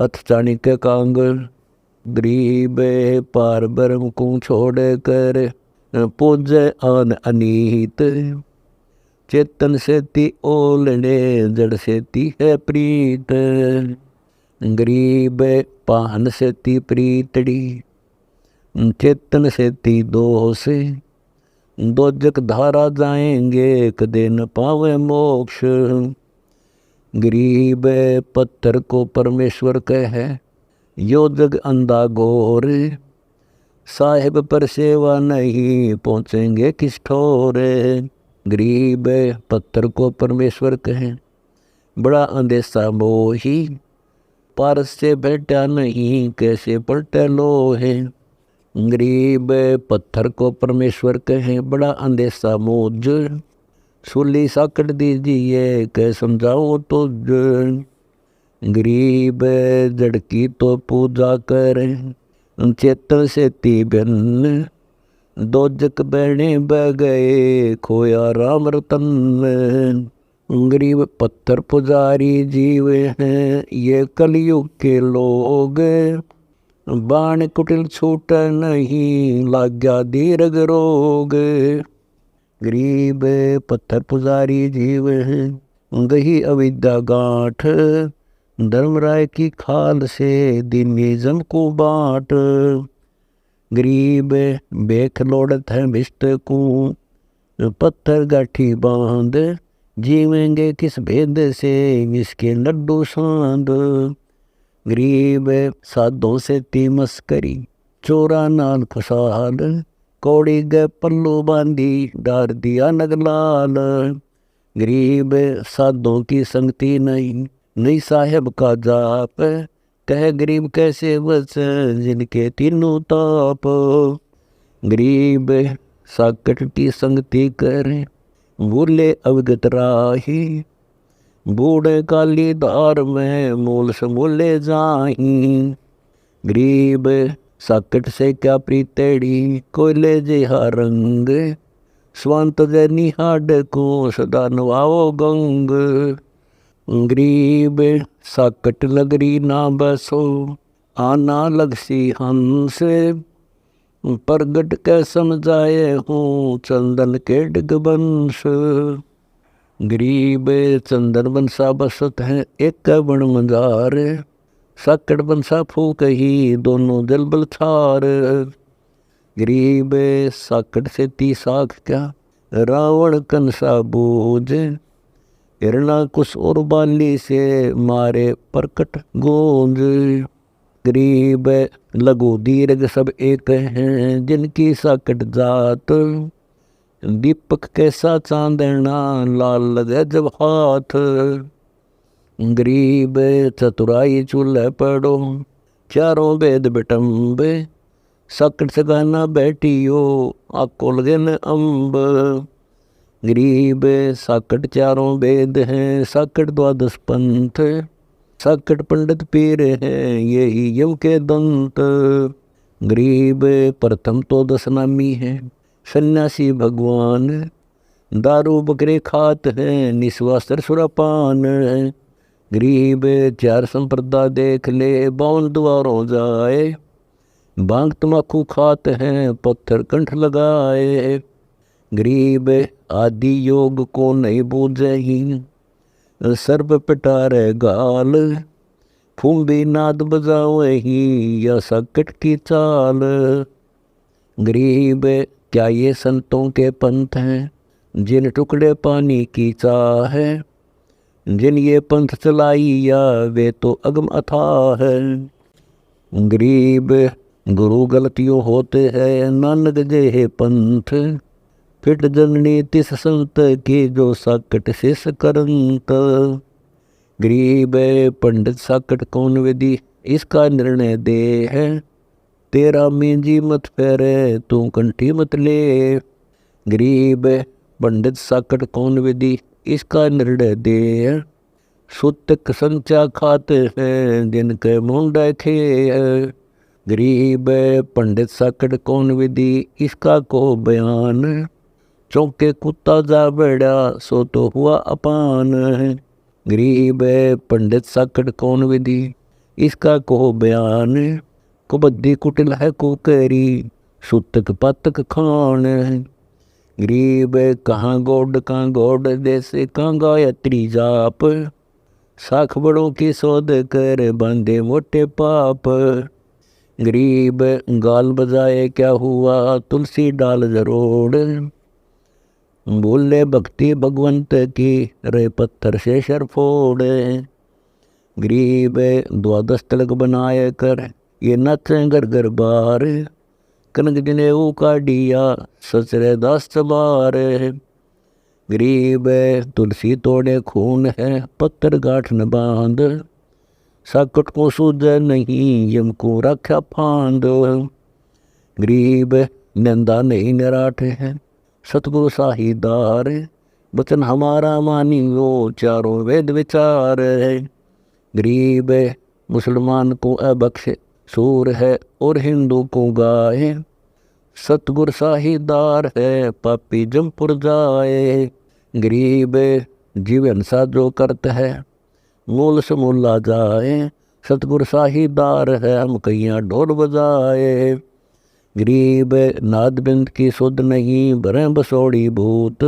अथ चाणक्य कांगल। गरीब पार ब्रह्म को छोड़ कर पूजे आन अनीत। चेतन सेती ओलड़े जड़ सेती है प्रीत। गरीब पाहन सेती प्रीतड़ी चेतन सेती दोष। दोजक धारा जाएंगे कदे न पावे मोक्ष। गरीब पत्थर को परमेश्वर कहे यो जग अंधा घोर। साहिब पर सेवा नहीं पहुँचेंगे किस ठोर। गरीब पत्थर को परमेश्वर कहे बड़ा अंदेशा मोही। पारस से बैठा नहीं कैसे पलटे लोहे। गरीब पत्थर को परमेश्वर कहे बड़ा अंदेशा मोज। सूली साकट दीजिए कै समझाओ तो। गरीब जड़ की तो पूजा करें चेतन से भिन्न। दोजक बहने बह गए खोया राम रतन। गरीब पत्थर पुजारी जीव हैं ये कलयुग के लोग। बाण कुटिल छूट नहीं लाग्या दीर्घ रोग। गरीब पत्थर पुजारी जीव हैं गही अविद्या गांठ। धर्मराय की खाल से दिनिजम को बाँट। गरीब बेख लोड़त है भिष्ट को पत्थर गाठी बांध। जीवेंगे किस भेद से इसके लड्डू सांद। गरीब साधों से ती मस्करी चोरा नाल खुशाल। कौड़ी गए पल्लू बांधी डार दिया नगलाल। गरीब साधों की संगति नहीं साहेब का जाप। कह गरीब कैसे बस जिनके तीनों ताप। गरीब साकट की संगति करें भूले अवगत राही। बूढ़े काली धार में मूल समूले जाही। गरीब साकट से क्या प्रीतेड़ी कोयले जिहा रंग। स्वांत जय निहाड को सदा नवाओ गंग। गरीब साकट लगरी ना बसो आना लगसी हंस। प्रगट के समझाए हूँ चंदन के डिगबंश। गरीब चंदन बंसा बसत है एक बण मंजार। साकट बंसा फूक ही दोनों जल बल छार। गरीब साकट से ती साख क्या रावण कंसा बूझ। हिरणा कुश और बाली से मारे परकट गूंज। गरीब लघु दीर्घ सब एक हैं जिनकी साकट जात। दीपक कैसा चांदना लाल लगे जब हाथ। गरीब चतुराई चूल्हे पड़ो चारों वेद बिटम्ब। साकट से गाना बैठियो आको लगे न अम्ब। गरीब साकट चारों वेद हैं साकट द्वादश पंथ। साकट पंडित पीर हैं यही यम के दंत। गरीब प्रथम तो दस नामी है सन्यासी भगवान। दारू बकरे खात हैं निस्वास्त्र सुरापान। गरीब चार संप्रदा देख ले 52 द्वारों जाए। भांग तमाकू खात हैं पत्थर कंठ लगाए। गरीब आदि योग को नहीं बूझे ही सर्प पिटारे गाल। फूंबी नाद बजावे ही या साकट की चाल। गरीब क्या ये संतों के पंथ हैं जिन टुकड़े पानी की चाह है। जिन ये पंथ चलाई या वे तो अगम अथाह है। गरीब गुरु गलतियों होते हैं नानक जे पंथ। फिट जननी तिस संत की जो साकट शेष करंत। गरीब पंडित साकट कौन विधि इसका निर्णय दे है। तेरा मींजी मत फेरे तू कंठी मत ले। गरीब पंडित साकट कौन विधि इसका निर्णय दे है। सूतक संचा खाते हैं जिनके मुंडा खे। गरीब पंडित साकट कौन विधि इसका को बयान। चौके कुत्ता जा बैठा सो तो हुआ अपान। गरीब पंडित साकट कौन विधि इसका को बयान, कुबद्दी कुटिल है कुकरी, सुतक पातक खान। गरीब कहाँ गोड जैसे कहाँ गायत्री जाप, साख बड़ों की शोध कर बांधे मोटे पाप। गरीब गाल बजाए क्या हुआ तुलसी डाल जरोड़, बोले भक्ति भगवंत की रे पत्थर से शर फोड़। गरीब द्वादश तिलक बनाए कर ये नच घर घर बार, कनक जनेऊ का डिया सचरे दास चबार। गरीब तुलसी तोड़े खून है पत्थर गांठ न बांध, साकट को सूझ नहीं यम को रखा फांद। गरीब नंदा नहीं निराठ है सतगुरु साहिदार, वचन हमारा मानियो चारों वेद विचार है। गरीब मुसलमान को अबख्शे सूर है और हिंदू को गाय, सतगुर साहिदार है पापी जमपुर जाए। गरीब जीवन सा जो करता है मूल से मूला जाए, सतगुर साहिदार है हम कैया ढोल बजाए। गरीब नाद बिंद की सुध नहीं भरें बसोड़ी भूत,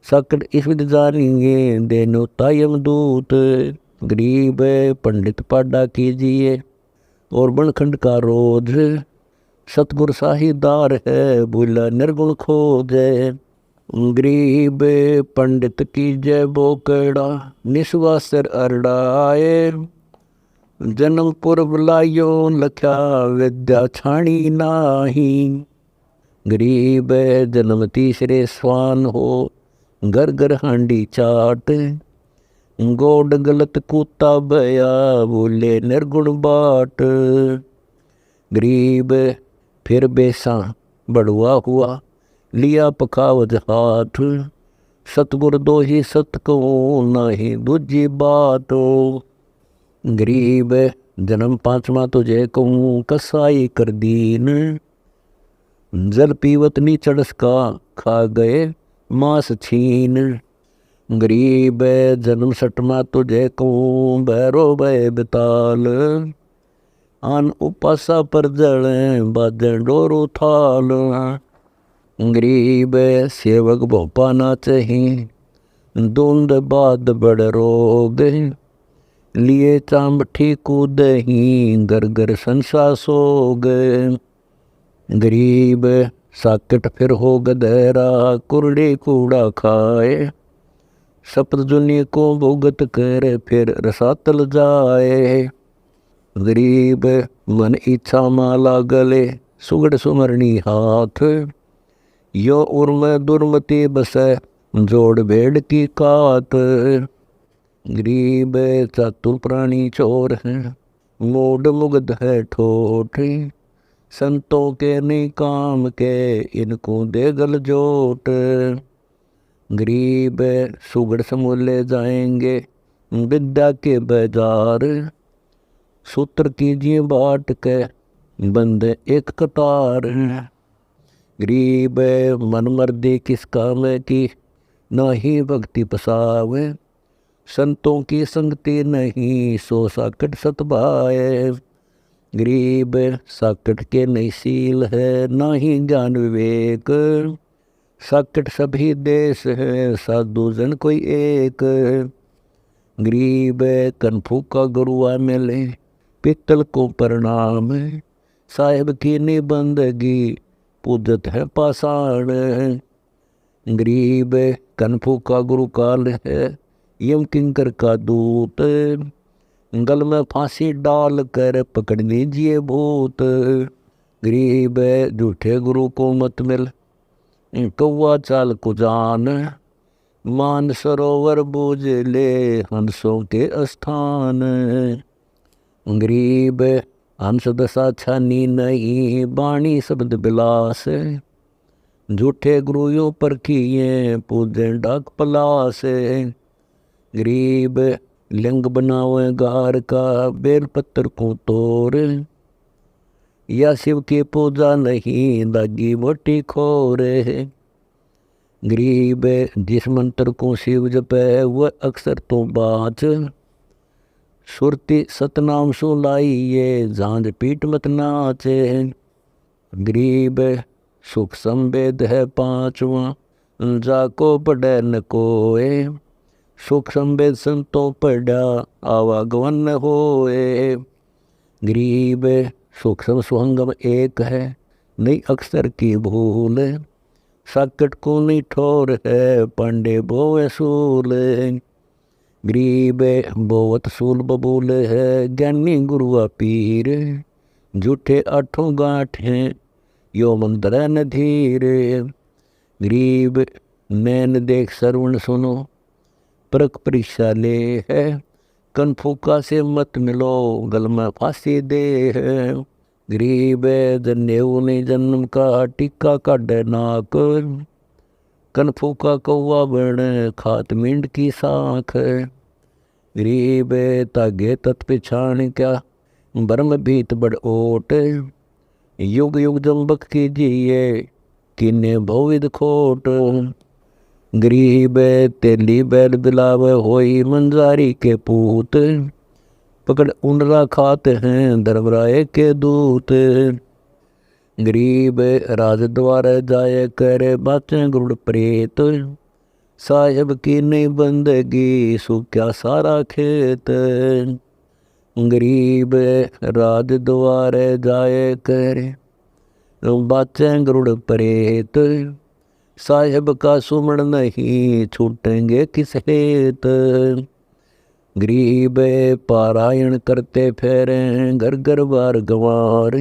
सकट इस विद जानेंगे देनो तायम दूत। गरीब पंडित पाडा कीजिए और बनखंड का रोज, सतगुर साहिदार है भूला निर्गुण खोज। गरीब पंडित की जय बोकड़ा निस्वासर अरडाए, जन्म पूर्व लायो लख्या विद्या छाणी नाही। गरीब जन्म तीसरे स्वान हो घर घर हांडी चाट, गोड गलत कूता बया बोले निर्गुण बाट। गरीब फिर बेसा बड़ुआ हुआ लिया पखावज हाथ, सतगुर दो ही सत को नाही दूजी बात। गरीब जन्म पांचवा तुझे कहूँ कसाई कर दीन, जल पीवत नी चढ़स का खा गए मांस छीन। गरीब जन्म सटमा तुझे कहूँ भैरो भय बिताल, आन उपासा पर जल बाजन डोरू थाल। गरीब सेवक भोपा ना चही धुंध बाद बड़ रोग, लिए चांबठी कूदही घर घर संसा सोग। गरीब साकट फिर हो गधेरा कुरड़ी कूड़ा खाए, सपत जुनी को भुगत कर फिर रसातल जाए। गरीब मन इच्छा माला गले सुगड़ सुमरनी हाथ, यो उर्म दुर्मति बसे जोड़ भेड़ की कात। गरीब चातुर प्राणी चोर है मूड मुग्ध है ठोठ, संतों के नहीं काम के इनको दे गल जोट। गरीब सुगड़ समूले जाएंगे विद्या के बाजार, सूत्र कीजिए बाट के बंदे एक कतार। गरीब मन मर्दी किस काम की न ही भक्ति पसावे, संतों की संगति नहीं सो साकट सतभाए। गरीब साकट के नहीं सील है ना ही ज्ञान विवेक, साकट सभी देश है साधु जन कोई एक। गरीब कनफू का गुरुआ मिले पित्तल को प्रणाम, साहेब की निबंदगी पूजत है पाषाण। गरीब कनफू का गुरु काल है यम किंकर का दूत, गल में फांसी डाल कर पकड़ लीजिए भूत। गरीब झूठे गुरु को मत मिल कौआ चाल को जान, मान सरोवर बूझ ले हंसों के स्थान। गरीब हंस दशा छानी नहीं बाणी शब्द बिलास, झूठे गुरुओं पर किए पूजे डाक पलास। गरीब लिंग बनावे गार का बेलपत्र को तोड़, या शिव की पूजा नहीं दागी मोटी खोर। गरीब जिस मंत्र को शिव जपे वह अक्सर तो बाच, सुरती सतनाम सुलाइए, झांझ पीट मत नाचे। गरीब सुख संवेद है पांचवा, जाको पढ़े न कोय। सुख संवेद संतो पढ़ा, आवागवन होए। गरीब सुख सम सुहंगम एक है, नहीं अक्सर की भूल। साकट को नहीं ठोर है, पांडे बोए सूल। गरीब बोवत सूल बबूल है, ज्ञानी गुरुआ पीर। झूठे आठों गांठ हैं, यो मंत्र न धीर। गरीब नैन देख श्रवण सुनो, परख परीक्षा ले है। कन फूका से मत मिलो, गल में फांसी दे है। गरीब जनेऊ ने जन्म का, टिक्का काढ़ नाक। कन फूका कौआ बण, खात मींड की साख। गरीब तागे तत् पिछाण क्या, ब्रह्म भीत बड़ ओट। युग युग जम्बक कीजिए, किन्ने भोविद खोट। गरीब तेली बैल बिलाव होई, मंजारी के पूत। पकड़ उनरा खाते हैं, धर्मराय के दूत। गरीब राज द्वार जाए करे, बातें गुरुड़ प्रेत। साहेब की नहीं बंदगी, सूख्या सारा खेत। गरीब राज द्वार जाए करे, बातें गुरुड़ प्रेत। साहेब का सुमण नहीं, छूटेंगे किस हेत। गरीब पारायण करते फेरे, घर घर बार गंवार।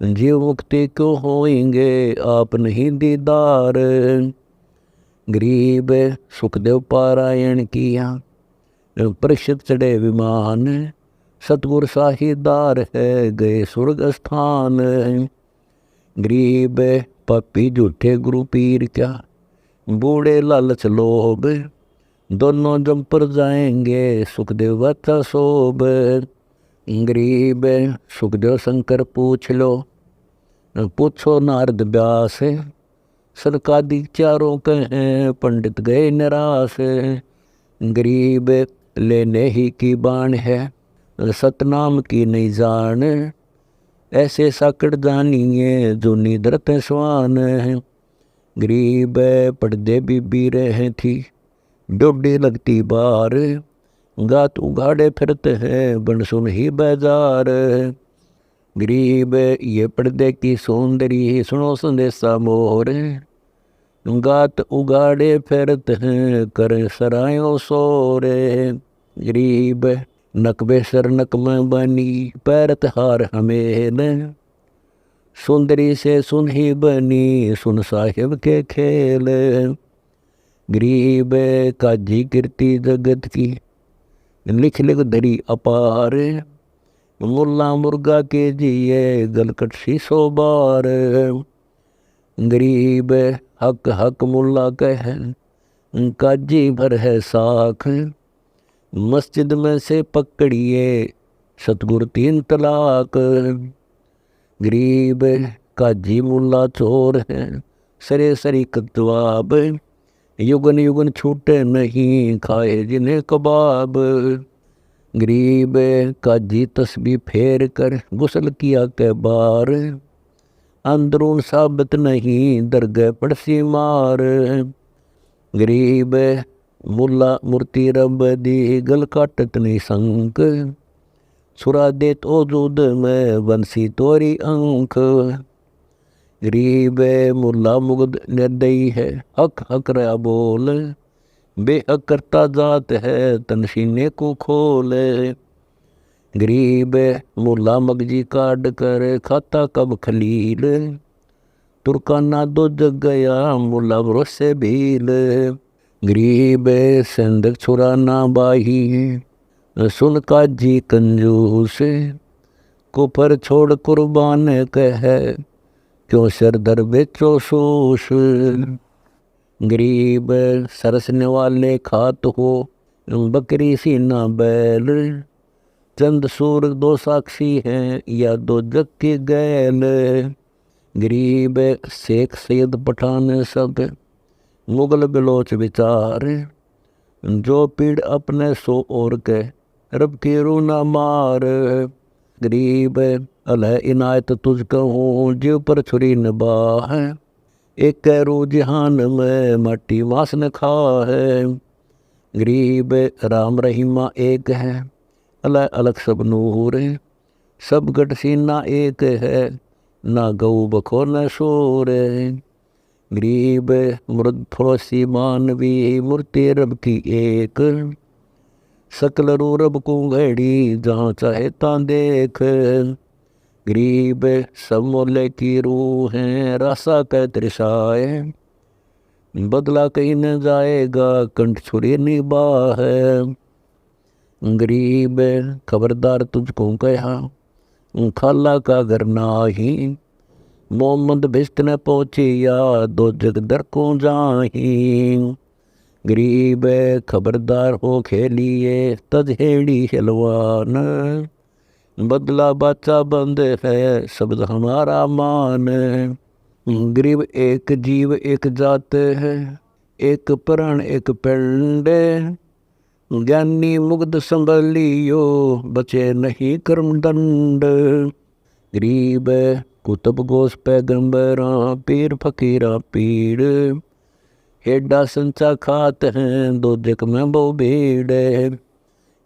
जीव मुक्ति क्यों होएंगे, आप नहीं दीदार। गरीब सुखदेव पारायण किया, परिषद चढ़े विमान। सतगुर साहिदार है, गए स्वर्ग स्थान। गरीब पपी झूठे गुरु पीर क्या, बूढ़े लालच लोभ। दोनों जम पर जाएंगे, सुखदेव बच्चा शोभ। गरीब सुखदेव शंकर पूछ लो, पूछो नारद व्यास। सनकादिक चारों कहें, पंडित गए निराश। गरीब लेने ही की बाण है, सतनाम की नहीं जान। ऐसे साकड़ जानिए, जो निधरत स्वान। गरीब पर्दे बीबी रहे थी, डोडी लगती बार। गात उगाड़े फिरते हैं, बन सुन ही बाजार। गरीब ये पर्दे की सौंदर्य, सुनो संदेशा मोर। गात उगाड़े फिरते हैं, करें सरायों सोरे। गरीब नकबे सर नक में बनी, पैरत हार हमें। सुंदरी से सुन ही बनी, सुन साहिब के खेल। गरीब काजी कीर्ति जगत की, लिख लिख धरी अपार। मुल्ला मुर्गा के जिए, गलकट शीसो बार। गरीब हक हक मुल्ला कह, काजी भर है साख। मस्जिद में से पकड़िए, सतगुर 3 तलाक। गरीब काजी मुल्ला चोर है, सरे सरी कतवाब। युगन युगन छूटे नहीं, खाए जिन्हें कबाब। गरीब काजी तस्बी फेर कर, गुसल किया के बार। अंदरून साबित नहीं, दरगह पड़सी मार। गरीब मुल्ला मूर्ति रब दी, गल काटत नहीं संक। छुरा दे तो दूध में, बंसी तोरी अंक। गरीब मुल्ला मुगद निर्दयी है, हक हक रहा बोल। बेहक करता जात है, तन सीने को खोल। गरीब मुल्ला मगजी काट कर, खाता कब खलील। तुर्काना दो जग गया, मुल्ला भरोसे भील। गरीब संदक छुरा ना बाही, सुन काजी कंजूस। कुफर छोड़ कुर्बान कह, क्यों सर दर बेचो सूस। गरीब सरसने वाले खात हो, बकरी सीना बैल। चंद सूर 2 साक्षी हैं, या 2 जग की गैल। गरीब शेख सैयद पठान सब, मुगल बिलोच विचार। जो पीड़ अपने सो और के, रब की रू न मार। गरीब अलह इनायत तुझ कहूँ जीव पर छुरी न बाह। एक रू जहान में माटी मास न खा है। गरीब राम रहीमा एक है अलह अलग सब नूर। सब गढ़ सीना एक है ना गऊ बखो न शोर। गरीब मुर्द फरोसी मानवी मूर्ति रब की एक। सकल रू रब को घड़ी जहाँ चाहे ता देख। गरीब सब मोले की रूह है रासा कै त्रिशाए। बदला कहीं न जाएगा कंठ छुरी निबाह है। गरीब खबरदार तुझको कहा खाला का घर नाही। मोहम्मद भिस्त न पहुँचिया दो जग दर को जाही। गरीब खबरदार हो खेलिए तजहेड़ी हलवान। बदला बाचा बंद है शब्द हमारा मान। गरीब एक जीव एक जात है एक प्राण एक पिंड। ज्ञानी मुग्ध संभलियो बचे नहीं कर्म दंड। गरीब कुतुब गोस पैगंबरा पीर फकीरा पीड़। हेडा संचा खात हैं दो जग में बहु भीड़।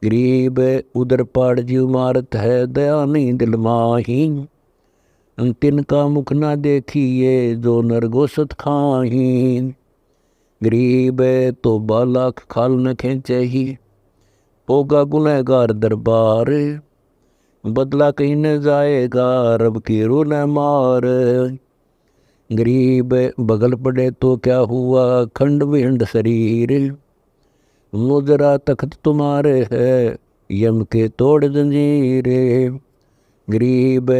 गरीब उधर पाड़ जीव मारत है दया नहीं दिल माही। तिनका मुख ना देखिए जो नर गोसत खाही। गरीब तो बालाख खाल न खेचे ही होगा गुनहगार दरबार। बदला कहीं न जाएगा रब की रू न मार। गरीब बगल पड़े तो क्या हुआ खंड विंड शरीर। मुजरा तख्त तुम्हारे है यम के तोड़ जंजीर। गरीब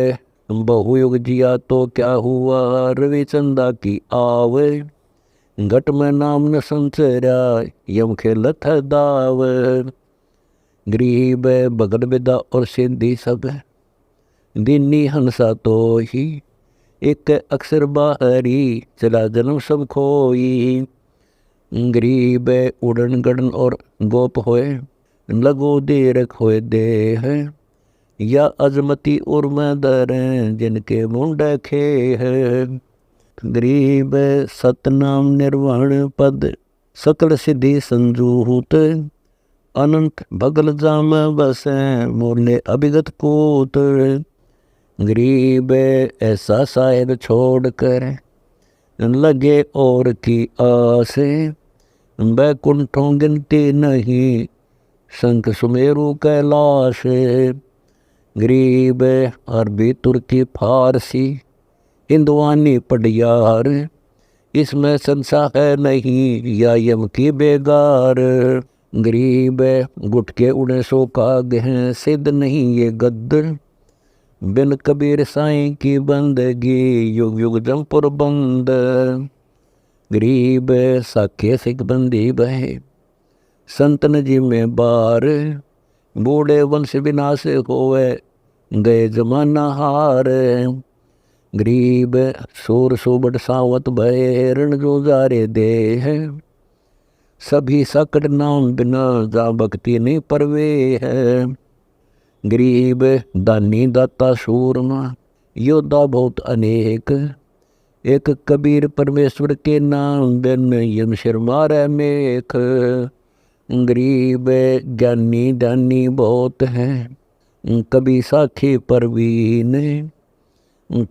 बहुयुग जिया तो क्या हुआ रविचंदा की आव। घट में नाम न संचरा यम खेलत है दाव। गरीब बगल बिदा और सिंधी सब दीनी हंसा तो ही। एक अक्सर बाहरी चला जन्म सब खोई। गरीब उड़न गड़न और गोप होए लगो देर खोए दे है। या अजमती उर्म दरें जिनके मुंड खे है। गरीब सतनाम निर्वाण पद सकल सिद्धि संजूत। अनंत भगल जाम बसे मोले अभिगत कोत। गरीब ऐसा साहिब छोड़ कर लगे और की आस। बैकुंठों गिनती नहीं शंख सुमेरु कैलाश। गरीब अरबी तुर्की फारसी हिंदवानी पडियार। इसमें संशय है नहीं या यम की बेगार। गरीब गुटके उड़े सो काग हैं सिद्ध नहीं ये गद्द। बिन कबीर साईं की बंदगी युग युग जमपुर बंद। गरीब साखे सिख बंदी बहे संतन जी में बार। बूढ़े वंश विनाश होवे गए जमाना हार। गरीब सूर सुबड़ सावत भय रण जो जारे दे है। सभी सकट नाम बिना जा भक्ति नहीं परवे है। गरीब दानी दाता सूरमा योद्धा बहुत अनेक। एक कबीर परमेश्वर के नाम बिन यम सिर मारे मेख। गरीब ज्ञानी दानी बहुत हैं कभी साखी परवीन।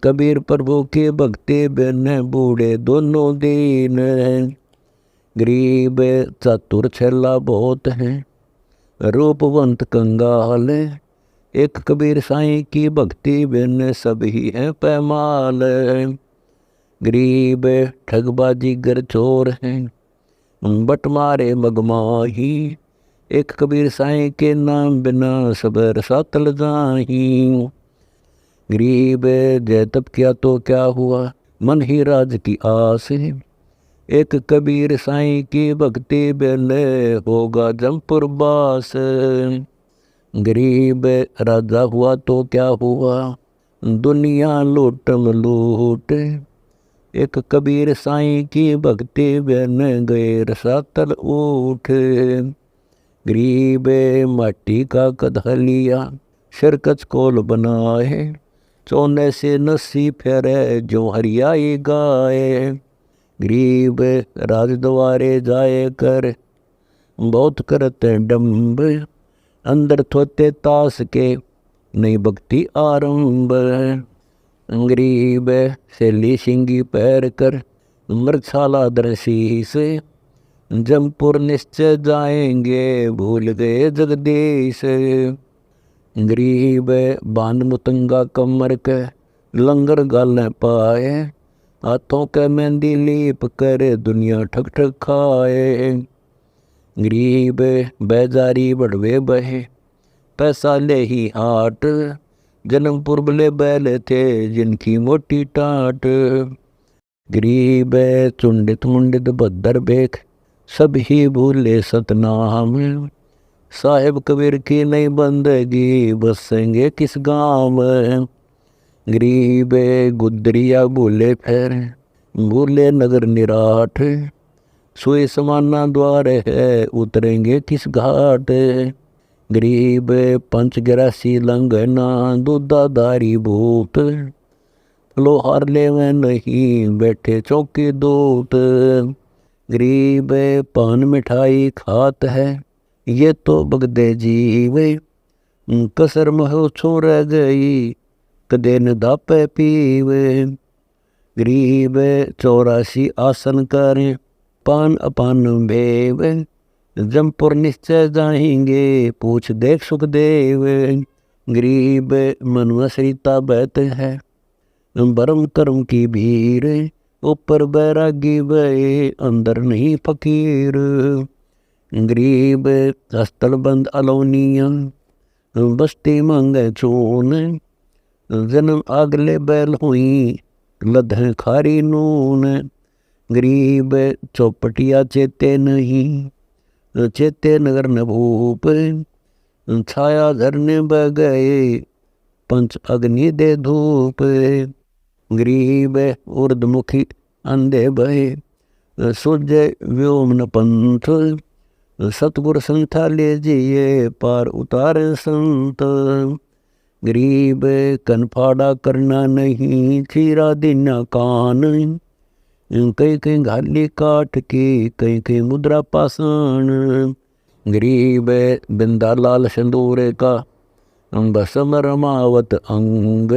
कबीर प्रभु के भक्ति बिन बूढ़े दोनों दीन। गरीब चतुर छेला बहुत हैं रूपवंत कंगाल। एक कबीर साईं की भक्ति बिन सभी हैं पैमाल। गरीब ठगबाजी गर चोर हैं बट मारे मगमाही। एक कबीर साईं के नाम बिना सब रसातल जाही। गरीब जय तप किया तो क्या हुआ मन ही राज की आस। एक कबीर साईं की भक्ति बिन होगा जमपुर बास। गरीब राजा हुआ तो क्या हुआ दुनिया लूटम लूट। एक कबीर साईं की भक्ति बिन गए रसातल उठ। गरीब माटी का कधा लिया शिरकत कोल बनाए, चौने से नस्सी फेरे जो हरियाई गाए। गरीब राजद्वारे जाए कर बहुत करते डम्ब, अंदर थोते तास के नई भक्ति आरंभ। गरीब सैली सिंगी पैर कर मृगशाला दरसी से, जमपुर निश्चय जाएंगे भूल गए जगदीश। गरीब बांध मुतंगा कमर के लंगर गाल पाए, हाथों के मेहंदी लीप कर दुनिया ठक ठक खाए। गरीब बेजारी बढ़वे बहे पैसा ले ही हाट, जन्मपुर बले बैल थे जिनकी मोटी टाट। गरीब चुंडित मुंडित बद्दर बेख सब ही भूले सतनाम, साहेब कबीर की नई बंदगी बसेंगे किस गाँव में। गरीब गुदरिया भूले फिर भूले नगर निराठ, सोए समाना द्वार है उतरेंगे किस घाट। गरीब पंच गिरासी लंघना दूधाधारी भूत, लोहार ले में नहीं बैठे चौकी दूत। गरीब पान मिठाई खात है ये तो बगदे जीव, कसर महो छो रह गई कदे न दापे पीवे। गरीब 84 आसन करें पान अपान भेव, जमपुर निश्चय जाएंगे पूछ देख सुखदेव। गरीब मनुआ सरिता बहत है बरम कर्म की भीर, ऊपर बैरागी बहे अंदर नहीं फकीर। गरीब हस्तल बंद अलौनिया बस्ती मांगे चून, जन्म आगले बैल हुई लधें खारी नून। गरीब चौपटिया चेते नहीं चेते नगर न भूप, छाया धरने बह गए पंच अग्नि दे धूप। गरीब उर्दमुखी अंधे बहे सूझे व्योम न पंथ, सतगुर संथा ले जिए पार उतारे संत। गरीब कनफाड़ा करना नहीं चीरा देना कान, कई कई घाली काठ की कई कई मुद्रा पाषाण। गरीब बिंदा लाल सिंदूरे का बसम रमावत अंग,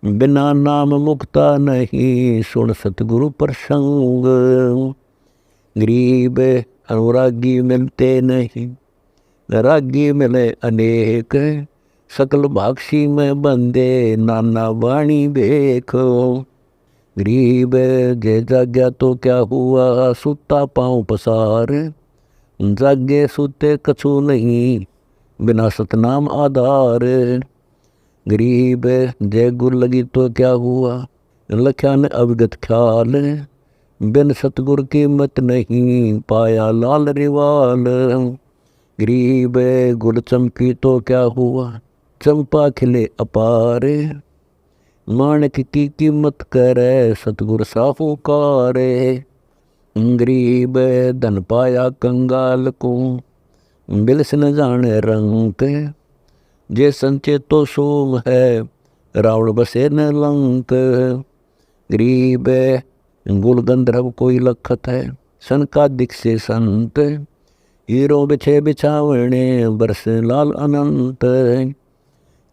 बिना नाम मुक्ता नहीं सुन सतगुरु प्रसंग। गरीब अनुरागी मिलते नहीं रागी मिले अनेक, सकल भाक्षी में बंदे नाना वाणी देखो। गरीब जे जाग्या तो क्या हुआ सुता पाँव पसार, जागे सुते कछु नहीं बिना सतनाम आधार। गरीब जय गुर लगी तो क्या हुआ लख्या ने अवगत ख्याल, बिन सतगुर की मत नहीं पाया लाल रिवाल। गरीब गुर चमकी तो क्या हुआ चंपा खिले अपार, माणक की कीमत करे सतगुर साफुकारे। गरीब धन पाया कंगाल को बिलस न जाने रंक, जे संचे तो सोम है रावण बसे न लंक। गरीब गुल गंधर्व कोई लखत है सनकादिक से संत, हीरो बिछे बिछावने बरस लाल अनंत।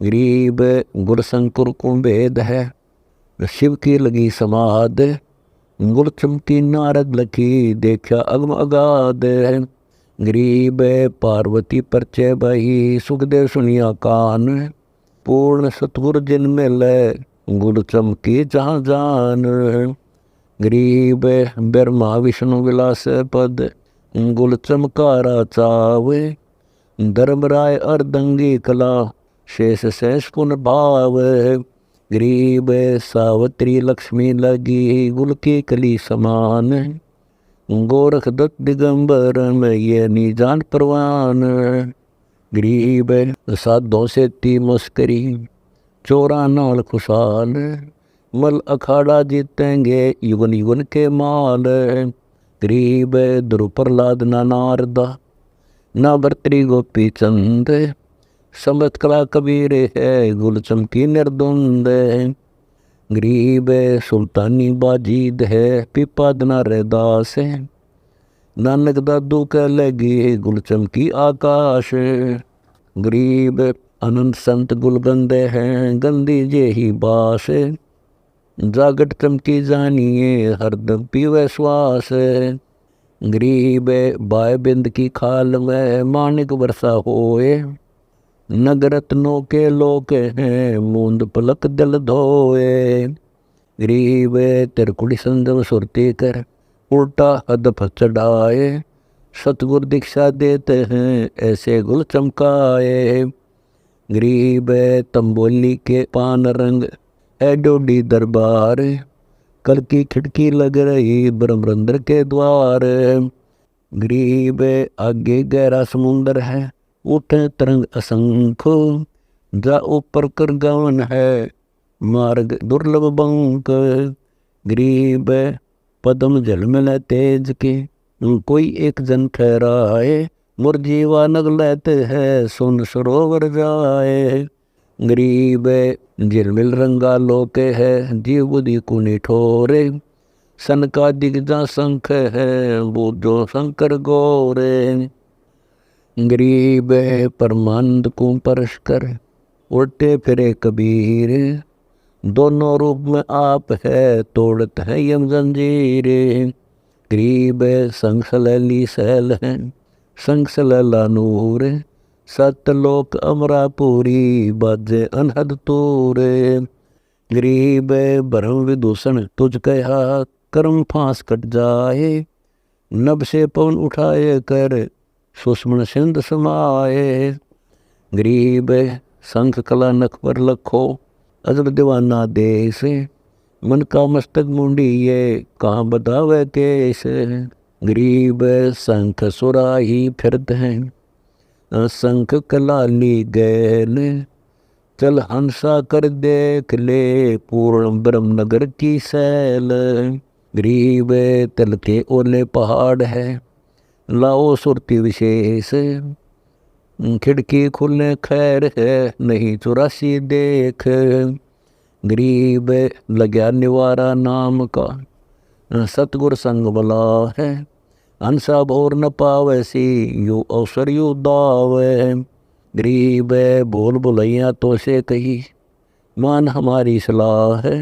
गरीब गुरशंकुर को भेद है शिव की लगी समाध, गुर चमकी नारद लखी देखा अगम अगाध। गरीब पार्वती परचय बही सुखदेव सुनिया कान, पूर्ण सतगुर जिन मिले गुर चमकी जहाँ जान। गरीब ब्रह्मा विष्णु विलास पद गुल चमकारा चावे, धर्मराय अर्दंगी कला शेष शेष पुन भाव। गरीब सावत्री लक्ष्मी लगी गुल की कली समान, गोरख दत्त दिगंबर में ये निजान परवान। गरीब साधों से ती मुस्करी चोरा नाल खुशाल, मल अखाड़ा जीतेंगे युगन युगन के माल। गरीब ध्रुव प्रहलाद नारदा ना भर्तरी गोपी चंद, समत कला कबीर है, गुल चमकी निर्दुंद। गरीब सुल्तानी बाजीद है, पिपा दना रैदास है, नानक दादू कह लगी गुल चमकी आकाश। गरीब अनंत संत गुलगंदे हैं, गंदी जे ही बास, जागट चमकी जानिए हरदम पीवे श्वास। गरीब बाय बिंद की खाल में माणिक वर्षा होए, नगरत्नों के लोक हैं, मूंद पलक दिल धोए। गरीब तिरकुड़ी संजम सुरती कर, उल्टा हदफ चढ़ाए, सतगुर दीक्षा देते हैं, ऐसे गुल चमकाए। गरीब तंबोली के पान रंग है डोडी दरबार, कल की खिड़की लग रही ब्रह्मरंद्र के द्वार। गरीब आगे गहरा समुंदर है, उठे तरंग असंख्य, जा ऊपर कर गवन है, मार्ग दुर्लभ बंक। गरीब पदम जल मिले तेज के, कोई एक जन ठहराए, मुरजीवा नग लेते है, सुन सरोवर जाए। गरीब झिलमिल रंगा लोके है, जीव बुद्धि कुनी ठोरे, सन का दिग्जा शंख है, बूझो शंकर गोरे। गरीब परमानंद को परस्कर, उल्टे फिरे कबीर, दोनों रूप में आप है, तोड़त है यम जंजीरे। गरीब संग सलैली सैल है, संग सलैला नूर, सतलोक अमरापुरी, बाजे अनहद तूरे। गरीब भरम विदूषण तुझ कहा, कर्म फांस कट जाए, नभ से पवन उठाए कर, सुषमन सिंध समाए। गरीब शंख कला नख पर लखो, अजर दीवाना देश, मन का मस्तक मुंडिये, कहाँ बतावे केस। गरीब शंख सुराही फिरत हैं, शंख कलाली गैल, चल हंसा कर देख ले, पूर्ण ब्रह्म नगर की सैल। गरीब तल के ओले पहाड़ है, लाओ सुरती विशेष, खिड़की खुलने खैर है, नहीं 84 देख। गरीब लग्या निवारा नाम का, सतगुर संग बला है, हंसा भोर न पावैसी, यू अवसर यू दावे। गरीब बोल बुलैया तो से कही, मान हमारी सलाह है,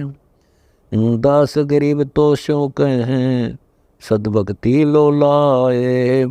दास गरीब तो शोक हैं, सदभक्ति लो लाए।